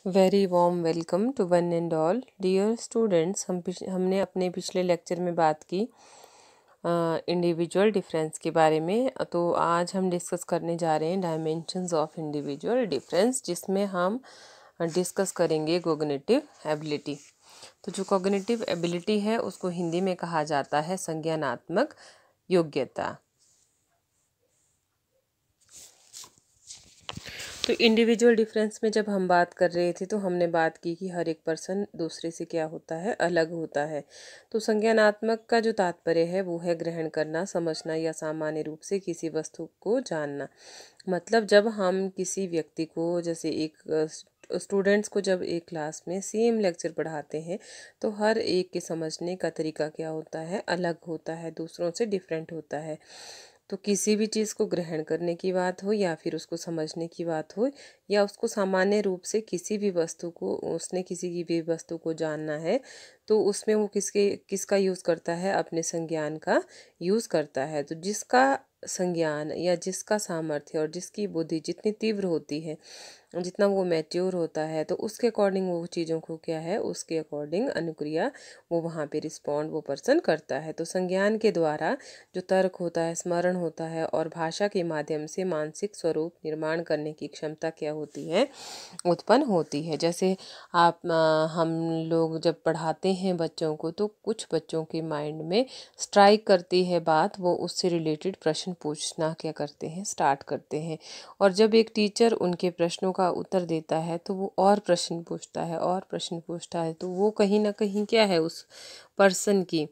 Very warm welcome to one and all dear students. हमने अपने पिछले लेक्चर में बात की इंडिविजुअल डिफरेंस के बारे में। तो आज हम डिस्कस करने जा रहे हैं डायमेंशंस ऑफ इंडिविजुअल डिफरेंस, जिसमें हम डिस्कस करेंगे कॉग्निटिव एबिलिटी। तो जो कॉग्निटिव एबिलिटी है उसको हिंदी में कहा जाता है संज्ञानात्मक योग्यता। तो इंडिविजुअल डिफरेंस में जब हम बात कर रहे थे तो हमने बात की कि हर एक पर्सन दूसरे से क्या होता है, अलग होता है। तो संज्ञानात्मक का जो तात्पर्य है वो है ग्रहण करना, समझना या सामान्य रूप से किसी वस्तु को जानना। मतलब जब हम किसी व्यक्ति को, जैसे एक स्टूडेंट्स को जब एक क्लास में सेम लेक्चर पढ़ाते हैं तो हर एक के समझने का तरीका क्या होता है, अलग होता है, दूसरों से डिफरेंट होता है। तो किसी भी चीज़ को ग्रहण करने की बात हो या फिर उसको समझने की बात हो या उसको सामान्य रूप से किसी भी वस्तु को, उसने किसी की भी वस्तु को जानना है तो उसमें वो किसका यूज़ करता है, अपने संज्ञान का यूज़ करता है। तो जिसका संज्ञान या जिसका सामर्थ्य और जिसकी बुद्धि जितनी तीव्र होती है, जितना वो मैच्योर होता है, तो उसके अकॉर्डिंग वो चीज़ों को क्या है, उसके अकॉर्डिंग अनुक्रिया वो वहाँ पे रिस्पॉन्ड वो पर्सन करता है। तो संज्ञान के द्वारा जो तर्क होता है, स्मरण होता है और भाषा के माध्यम से मानसिक स्वरूप निर्माण करने की क्षमता क्या होती है, उत्पन्न होती है। जैसे हम लोग जब पढ़ाते हैं बच्चों को तो कुछ बच्चों के माइंड में स्ट्राइक करती है बात, वो उससे रिलेटेड प्रश्न पूछना क्या करते हैं, स्टार्ट करते हैं। और जब एक टीचर उनके प्रश्नों का उत्तर देता है तो वो और प्रश्न पूछता है और प्रश्न पूछता है। तो वो कहीं ना कहीं क्या है, उस पर्सन की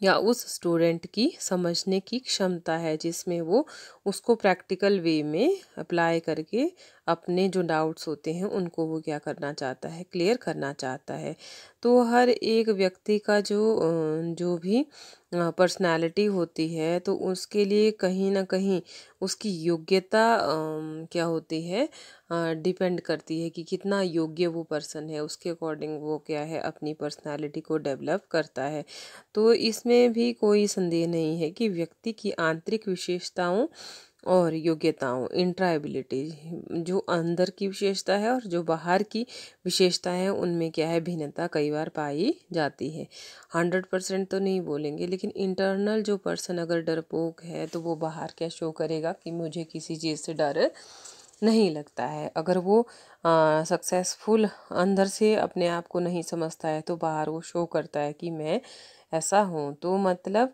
या उस स्टूडेंट की समझने की क्षमता है, जिसमें वो उसको प्रैक्टिकल वे में अप्लाई करके अपने जो डाउट्स होते हैं उनको वो क्या करना चाहता है, क्लियर करना चाहता है। तो हर एक व्यक्ति का जो भी पर्सनालिटी होती है तो उसके लिए कहीं ना कहीं उसकी योग्यता क्या होती है, डिपेंड करती है कि कितना योग्य वो पर्सन है। उसके अकॉर्डिंग वो क्या है, अपनी पर्सनालिटी को डेवलप करता है। तो इसमें भी कोई संदेह नहीं है कि व्यक्ति की आंतरिक विशेषताओं और योग्यताओं, इंट्राएबिलिटी, जो अंदर की विशेषता है और जो बाहर की विशेषता है, उनमें क्या है, भिन्नता कई बार पाई जाती है। 100% तो नहीं बोलेंगे, लेकिन इंटरनल जो पर्सन अगर डरपोक है तो वो बाहर क्या शो करेगा कि मुझे किसी चीज़ से डर नहीं लगता है। अगर वो सक्सेसफुल अंदर से अपने आप को नहीं समझता है तो बाहर वो शो करता है कि मैं ऐसा हूँ। तो मतलब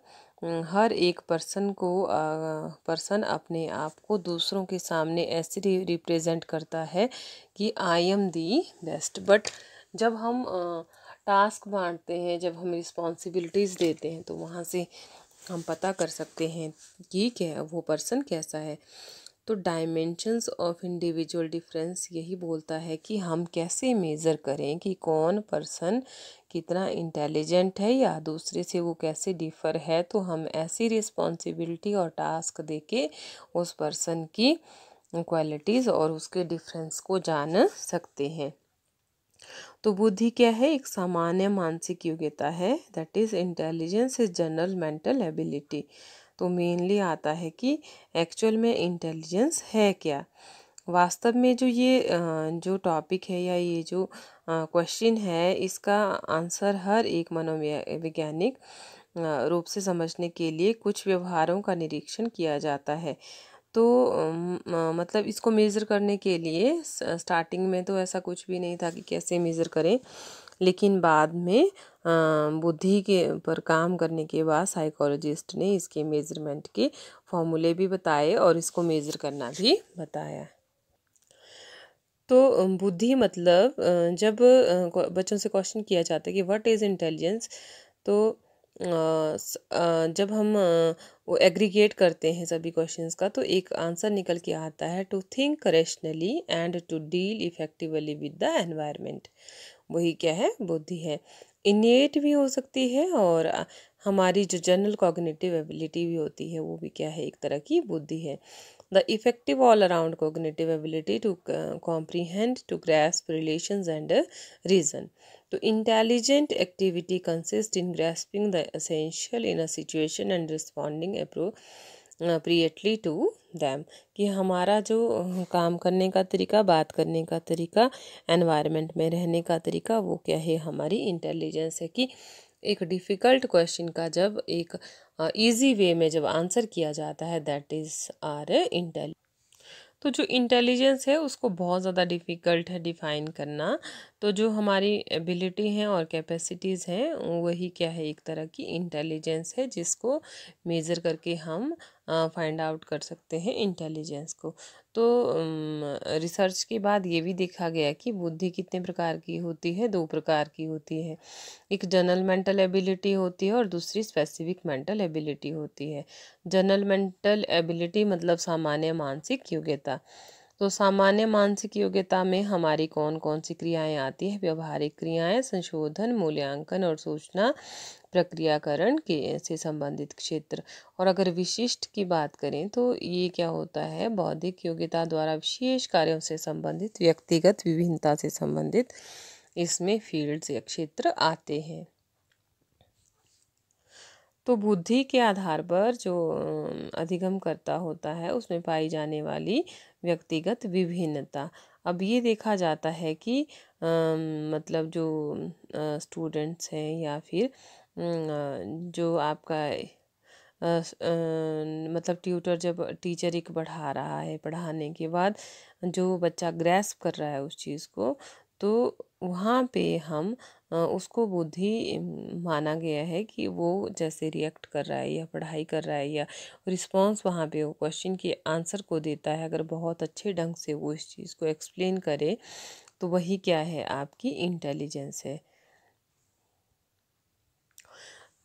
हर एक पर्सन अपने आप को दूसरों के सामने ऐसे रिप्रेजेंट करता है कि I am the best. But जब हम टास्क बांटते हैं, जब हम रिस्पॉन्सिबिलिटीज़ देते हैं, तो वहाँ से हम पता कर सकते हैं कि क्या वो पर्सन कैसा है। तो डायमेंशंस ऑफ इंडिविजुअल डिफरेंस यही बोलता है कि हम कैसे मेज़र करें कि कौन पर्सन कितना इंटेलिजेंट है या दूसरे से वो कैसे डिफ़र है। तो हम ऐसी रिस्पॉन्सिबिलिटी और टास्क देके उस पर्सन की क्वालिटीज़ और उसके डिफरेंस को जान सकते हैं। तो बुद्धि क्या है, एक सामान्य मानसिक योग्यता है, that is intelligence is general mental ability. तो मेनली आता है कि एक्चुअल में इंटेलिजेंस है क्या। वास्तव में जो टॉपिक है या ये जो क्वेश्चन है, इसका आंसर हर एक मनोवैज्ञानिक रूप से समझने के लिए कुछ व्यवहारों का निरीक्षण किया जाता है। तो मतलब इसको मेज़र करने के लिए स्टार्टिंग में तो ऐसा कुछ भी नहीं था कि कैसे मेज़र करें, लेकिन बाद में बुद्धि के पर काम करने के बाद साइकोलॉजिस्ट ने इसके मेज़रमेंट के फॉर्मूले भी बताए और इसको मेज़र करना भी बताया। तो बुद्धि मतलब जब बच्चों से क्वेश्चन किया जाता है कि व्हाट इज़ इंटेलिजेंस, तो जब हम वो एग्रीगेट करते हैं सभी क्वेश्चंस का तो एक आंसर निकल के आता है, to think rationally and to deal effectively with the environment. वही क्या है, बुद्धि है। इनेट भी हो सकती है और हमारी जो जनरल कॉग्निटिव एबिलिटी भी होती है वो भी क्या है, एक तरह की बुद्धि है। The effective all-around cognitive ability to comprehend, to grasp relations and reason. तो intelligent activity consists in grasping the essential in a situation and responding appropriately to them, कि हमारा जो काम करने का तरीका, बात करने का तरीका, एनवायरनमेंट में रहने का तरीका, वो क्या है, हमारी इंटेलिजेंस है। कि एक डिफ़िकल्ट क्वेश्चन का जब एक इजी वे में जब आंसर किया जाता है, दैट इज़ आर इंटेलिजेंस। तो जो इंटेलिजेंस है उसको बहुत ज़्यादा डिफ़िकल्ट है डिफ़ाइन करना। तो जो हमारी एबिलिटी हैं और कैपेसिटीज़ हैं, वही क्या है, एक तरह की इंटेलिजेंस है, जिसको मेज़र करके हम फाइंड आउट कर सकते हैं इंटेलिजेंस को। तो रिसर्च के बाद ये भी देखा गया कि बुद्धि कितने प्रकार की होती है, 2 प्रकार की होती है। एक जनरल मेंटल एबिलिटी होती है और दूसरी स्पेसिफिक मेंटल एबिलिटी होती है। जनरल मेंटल एबिलिटी मतलब सामान्य मानसिक योग्यता। तो सामान्य मानसिक योग्यता में हमारी कौन कौन सी क्रियाएं आती है? व्यवहारिक क्रियाएं, संशोधन, मूल्यांकन और सूचना प्रक्रियाकरण के से संबंधित क्षेत्र। और अगर विशिष्ट की बात करें तो ये क्या होता है? बौद्धिक योग्यता द्वारा विशेष कार्यों से संबंधित, व्यक्तिगत विभिन्नता से संबंधित इसमें फील्ड्स या क्षेत्र आते हैं। तो बुद्धि के आधार पर जो अधिगम करता होता है, उसमें पाई जाने वाली व्यक्तिगत विभिन्नता। अब ये देखा जाता है कि मतलब जो स्टूडेंट्स हैं या फिर जो आपका मतलब ट्यूटर, जब टीचर एक पढ़ा रहा है, पढ़ाने के बाद जो बच्चा ग्रैस्प कर रहा है उस चीज़ को, तो वहाँ पे हम उसको बुद्धि माना गया है कि वो जैसे रिएक्ट कर रहा है या पढ़ाई कर रहा है या रिस्पॉन्स वहाँ पे वो क्वेश्चन के आंसर को देता है, अगर बहुत अच्छे ढंग से वो इस चीज़ को एक्सप्लेन करे, तो वही क्या है, आपकी इंटेलिजेंस है।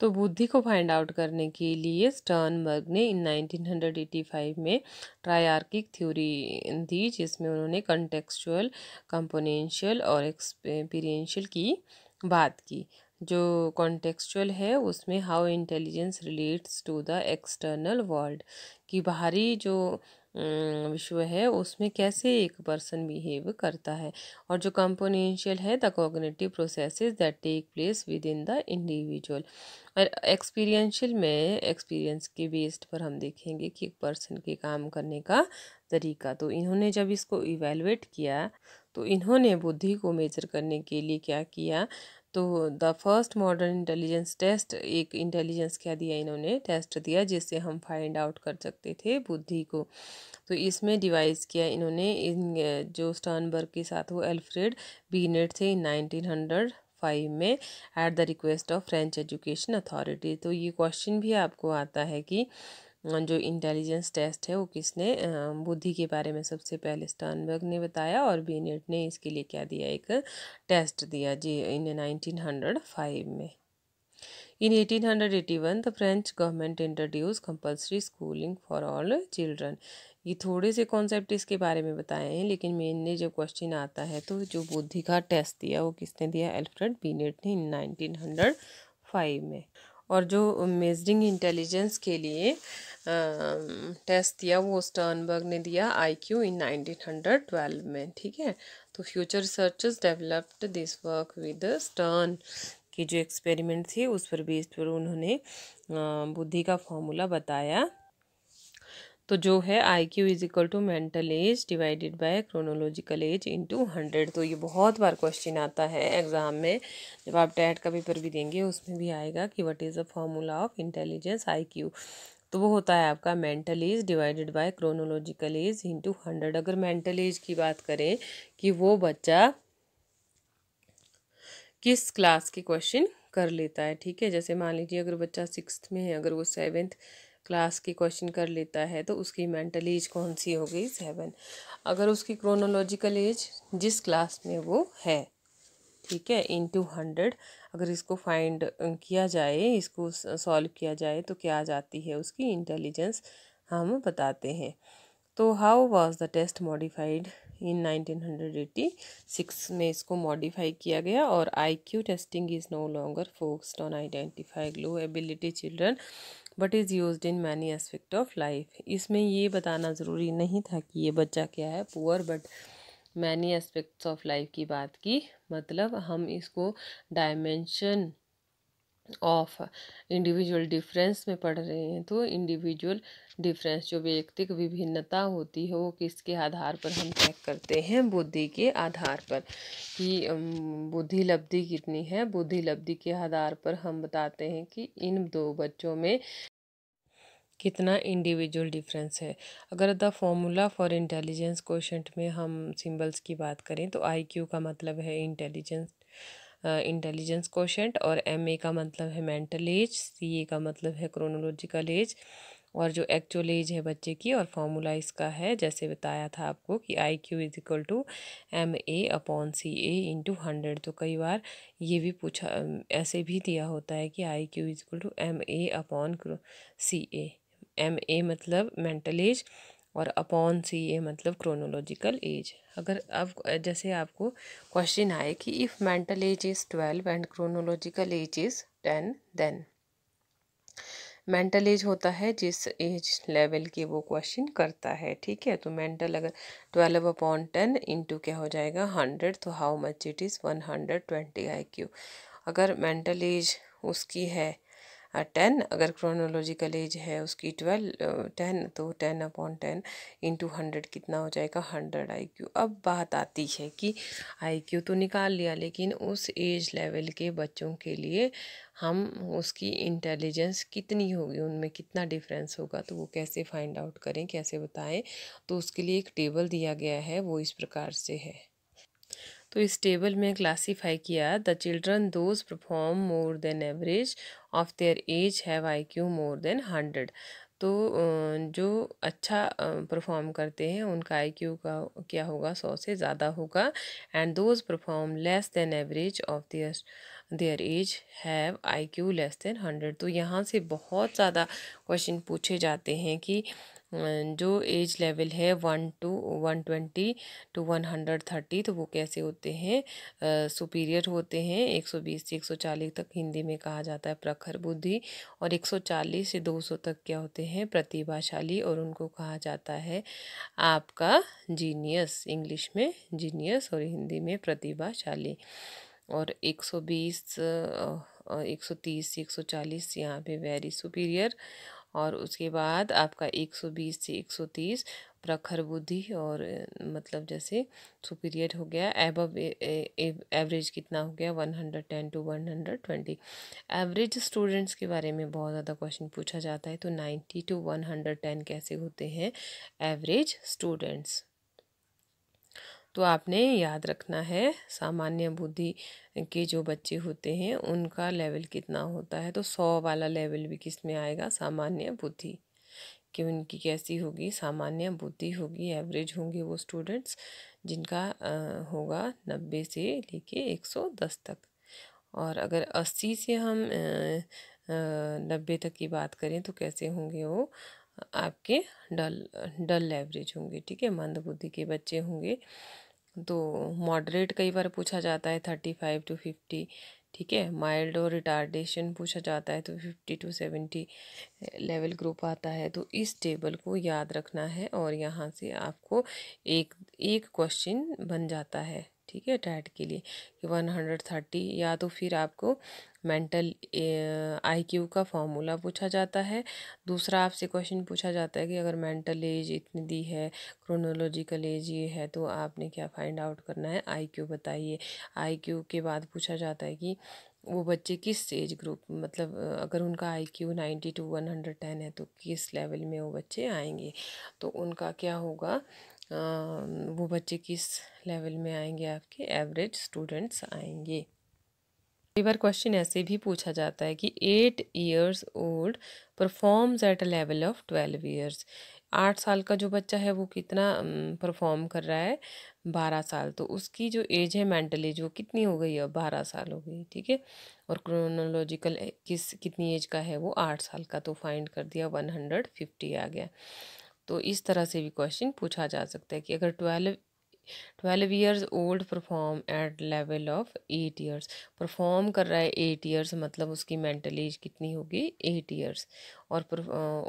तो बुद्धि को फाइंड आउट करने के लिए स्टर्नबर्ग ने इन 1985 में ट्रायआर्किक थ्योरी दी, जिसमें उन्होंने कंटेक्सचुअल, कंपोनेंशियल और एक्सपीरियंशियल की बात की। जो कॉन्टेक्सचुअल है उसमें how intelligence relates to the external world, कि बाहरी जो विश्व है उसमें कैसे एक पर्सन बिहेव करता है। और जो कंपोनेंशियल है, the cognitive processes that take place within the individual. और एक्सपीरियंशियल में एक्सपीरियंस के बेस्ड पर हम देखेंगे कि एक पर्सन के काम करने का तरीका। तो इन्होंने जब इसको इवेलुएट किया, तो इन्होंने बुद्धि को मेजर करने के लिए क्या किया, तो the first modern intelligence test, एक इंटेलिजेंस क्या दिया, इन्होंने टेस्ट दिया जिससे हम फाइंड आउट कर सकते थे बुद्धि को। तो इसमें डिवाइस किया इन्होंने, इन जो स्टर्नबर्ग के साथ वो एल्फ्रेड बीनेट थे, इन 1905 में, at the request of French education authority. तो ये क्वेश्चन भी आपको आता है कि जो इंटेलिजेंस टेस्ट है वो किसने, बुद्धि के बारे में सबसे पहले स्टर्नबर्ग ने बताया, और बीनेट ने इसके लिए क्या दिया, एक टेस्ट दिया जी, इन 1905 में। इन 1881 the French government introduce compulsory schooling for all children. ये थोड़े से कॉन्सेप्ट इसके बारे में बताए हैं, लेकिन मेनली जब क्वेश्चन आता है तो जो बुद्धि का टेस्ट दिया वो किसने दिया, एल्फ्रेड बीनेट ने, इन 1905 में। और जो मेजरिंग इंटेलिजेंस के लिए टेस्ट दिया वो स्टर्नबर्ग ने दिया, आईक्यू, इन 1912 में। ठीक है, तो future researchers developed this work with stern की जो एक्सपेरिमेंट थे उस पर बेस्ड पर उन्होंने बुद्धि का फॉर्मूला बताया। तो जो है I Q is equal to mental age divided by chronological age into 100। तो ये बहुत बार क्वेश्चन आता है एग्ज़ाम में, जब आप टेट का पेपर भी देंगे उसमें भी आएगा कि what is the formula of intelligence I Q. तो वो होता है आपका mental age divided by chronological age into 100। अगर मेंटल एज की बात करें कि वो बच्चा किस क्लास के क्वेश्चन कर लेता है, ठीक है, जैसे मान लीजिए अगर बच्चा 6th में है, अगर वो 7th क्लास के क्वेश्चन कर लेता है तो उसकी मेंटल एज कौन सी हो गई, 7। अगर उसकी क्रोनोलॉजिकल एज जिस क्लास में वो है, ठीक है, इंटू 100, अगर इसको फाइंड किया जाए, इसको सॉल्व किया जाए तो क्या आ जाती है उसकी इंटेलिजेंस, हम बताते हैं। तो how was the test modified, in 1986 में इसको मॉडिफाई किया गया, और IQ testing is no longer focused on identify low ability children but is used in many aspect of life. इसमें ये बताना ज़रूरी नहीं था कि ये बच्चा क्या है, poor, but many aspects of life की बात की, मतलब हम इसको डायमेंशन ऑफ इंडिविजुअल डिफरेंस में पढ़ रहे हैं तो इंडिविजुअल डिफरेंस जो व्यक्तिक विभिन्नता होती है वो किसके आधार पर हम चेक करते हैं, बुद्धि के आधार पर कि बुद्धि लब्धि कितनी है। बुद्धि लब्धि के आधार पर हम बताते हैं कि इन दो बच्चों में कितना इंडिविजुअल डिफरेंस है। अगर the formula for intelligence quotient में हम सिंबल्स की बात करें तो IQ का मतलब है इंटेलिजेंस क्वोशंट, और MA का मतलब है मेंटल एज, CA का मतलब है क्रोनोलॉजिकल एज, और जो एक्चुअल एज है बच्चे की, और फॉर्मूला इसका है जैसे बताया था आपको कि IQ is equal to MA/CA into 100। तो कई बार ये भी पूछा, ऐसे भी दिया होता है कि IQ is equal to MA/CA। MA मतलब मेंटल एज और अपॉन CA मतलब क्रोनोलॉजिकल एज। अगर अब जैसे आपको क्वेश्चन आए कि if mental age is 12 and chronological age is 10 then. Mental age होता है जिस एज लेवल के वो क्वेश्चन करता है, ठीक है। तो मेंटल अगर 12/10 इंटू क्या हो जाएगा 100, तो how much it is 120 IQ। अगर मेंटल एज उसकी है 10, अगर क्रोनोलॉजिकल एज है उसकी 10, तो 10/10 इंटू 100 कितना हो जाएगा 100 IQ। अब बात आती है कि IQ तो निकाल लिया, लेकिन उस एज लेवल के बच्चों के लिए हम उसकी इंटेलिजेंस कितनी होगी, उनमें कितना डिफरेंस होगा, तो वो कैसे फाइंड आउट करें, कैसे बताएं। तो उसके लिए एक टेबल दिया गया है, वो इस प्रकार से है। तो इस टेबल में क्लासीफाई किया the children those perform more than average of their age have IQ more than 100। तो जो अच्छा परफॉर्म करते हैं उनका IQ का क्या होगा 100 से ज़्यादा होगा। And those perform less than average of their age have IQ less than 100। तो यहाँ से बहुत ज़्यादा क्वेश्चन पूछे जाते हैं कि जो एज लेवल है 120 टू 130, तो वो कैसे होते हैं, सुपीरियर होते हैं। 120 से 140 तक हिंदी में कहा जाता है प्रखर बुद्धि, और 140 से 200 तक क्या होते हैं प्रतिभाशाली, और उनको कहा जाता है आपका जीनियस, इंग्लिश में जीनियस और हिंदी में प्रतिभाशाली। और 120 130 से 140 यहाँ पे वेरी सुपीरियर, और उसके बाद आपका 120 से 130 प्रखर बुद्धि, और मतलब जैसे सुपीरियर हो गया। एबव एवरेज कितना हो गया 110 टू 120। एवरेज स्टूडेंट्स के बारे में बहुत ज़्यादा क्वेश्चन पूछा जाता है, तो 90 टू 110 कैसे होते हैं एवरेज स्टूडेंट्स। तो आपने याद रखना है सामान्य बुद्धि के जो बच्चे होते हैं उनका लेवल कितना होता है। तो 100 वाला लेवल भी किस में आएगा, सामान्य बुद्धि, कि उनकी कैसी होगी, सामान्य बुद्धि होगी। एवरेज होंगे वो स्टूडेंट्स जिनका होगा 90 से लेके 110 तक। और अगर 80 से हम 90 तक की बात करें तो कैसे होंगे वो आपके डल डल एवरेज होंगे, ठीक है, मंद बुद्धि के बच्चे होंगे। तो मॉडरेट कई बार पूछा जाता है 35 टू 50, ठीक है। माइल्ड और रिटार्डेशन पूछा जाता है तो 50 टू 70 लेवल ग्रुप आता है। तो इस टेबल को याद रखना है, और यहाँ से आपको एक एक क्वेश्चन बन जाता है, ठीक है, टैट के लिए कि 130, या तो फिर आपको मेंटल IQ का फॉर्मूला पूछा जाता है। दूसरा आपसे क्वेश्चन पूछा जाता है कि अगर मेंटल एज इतनी दी है, क्रोनोलॉजिकल एज ये है, तो आपने क्या फाइंड आउट करना है, IQ बताइए। IQ के बाद पूछा जाता है कि वो बच्चे किस एज ग्रुप, मतलब अगर उनका IQ 90 टू 110 है तो किस लेवल में वो बच्चे आएंगे, तो उनका क्या होगा, वो बच्चे किस लेवल में आएंगे, आपके एवरेज स्टूडेंट्स आएंगे। कई बार क्वेश्चन ऐसे भी पूछा जाता है कि 8 years old performs at a level of 12 years. 8 साल का जो बच्चा है वो कितना परफॉर्म कर रहा है, 12 साल। तो उसकी जो एज है मेंटल एज वो कितनी हो गई, अब 12 साल हो गई, ठीक है। और क्रोनोलॉजिकल कितनी एज का है वो 8 साल का, तो फाइंड कर दिया 150 आ गया। तो इस तरह से भी क्वेश्चन पूछा जा सकता है कि अगर 12 12 years old perform at level of 8 years. Perform कर रहा है 8 ईयर्स, मतलब उसकी मेंटल एज कितनी होगी 8 ईयर्स। और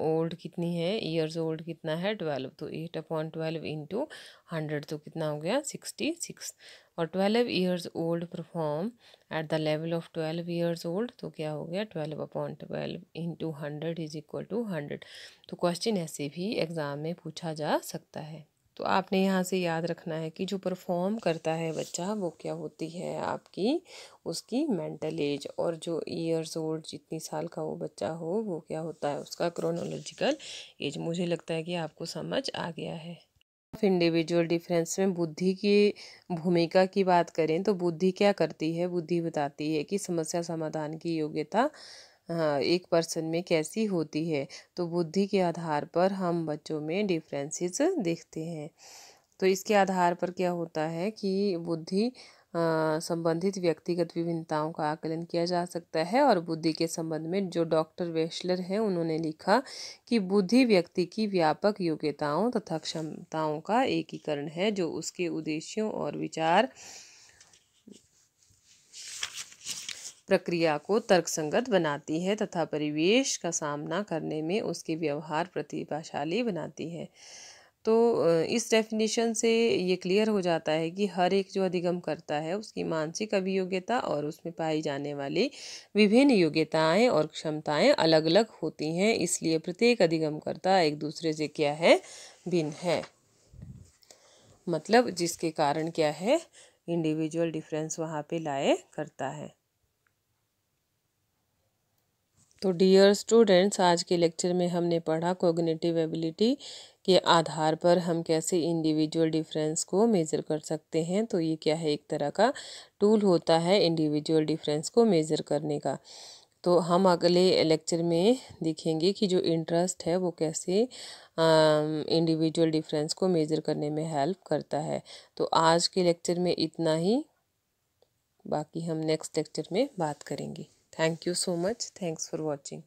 ओल्ड कितनी है, ईयर्स ओल्ड कितना है 12, तो 8/12 इंटू 100 तो कितना हो गया 66। और 12 years old perform at the level of 12 years old, तो क्या हो गया 12/12 इंटू 100 इज इक्वल टू 100। तो क्वेश्चन ऐसे भी एग्ज़ाम में पूछा जा सकता है। तो आपने यहाँ से याद रखना है कि जो परफॉर्म करता है बच्चा वो क्या होती है आपकी उसकी मेंटल एज, और जो ईयर्स ओल्ड जितनी साल का वो बच्चा हो वो क्या होता है उसका क्रोनोलॉजिकल एज। मुझे लगता है कि आपको समझ आ गया है। इंडिविजुअल डिफरेंस में बुद्धि की भूमिका की बात करें तो बुद्धि क्या करती है, बुद्धि बताती है कि समस्या समाधान की योग्यता एक पर्सन में कैसी होती है। तो बुद्धि के आधार पर हम बच्चों में डिफरेंसेस देखते हैं। तो इसके आधार पर क्या होता है कि बुद्धि संबंधित व्यक्तिगत विभिन्नताओं का आकलन किया जा सकता है। और बुद्धि के संबंध में जो डॉक्टर वेशलर हैं उन्होंने लिखा कि बुद्धि व्यक्ति की व्यापक योग्यताओं तथा क्षमताओं का एकीकरण है जो उसके उद्देश्यों और विचार प्रक्रिया को तर्कसंगत बनाती है तथा परिवेश का सामना करने में उसके व्यवहार प्रतिभाशाली बनाती है। तो इस डेफिनेशन से ये क्लियर हो जाता है कि हर एक जो अधिगम करता है उसकी मानसिक अभियोग्यता और उसमें पाई जाने वाली विभिन्न योग्यताएं और क्षमताएं अलग अलग होती हैं, इसलिए प्रत्येक अधिगमकर्ता एक दूसरे से क्या है भिन्न है। मतलब जिसके कारण क्या है इंडिविजुअल डिफरेंस वहाँ पे लाए करता है। तो डियर स्टूडेंट्स, आज के लेक्चर में हमने पढ़ा कॉग्निटिव एबिलिटी के आधार पर हम कैसे इंडिविजुअल डिफरेंस को मेज़र कर सकते हैं। तो ये क्या है, एक तरह का टूल होता है इंडिविजुअल डिफरेंस को मेज़र करने का। तो हम अगले लेक्चर में देखेंगे कि जो इंटरेस्ट है वो कैसे इंडिविजुअल डिफरेंस को मेज़र करने में हेल्प करता है। तो आज के लेक्चर में इतना ही, बाकी हम नेक्स्ट लेक्चर में बात करेंगे। Thank you so much, thanks for watching.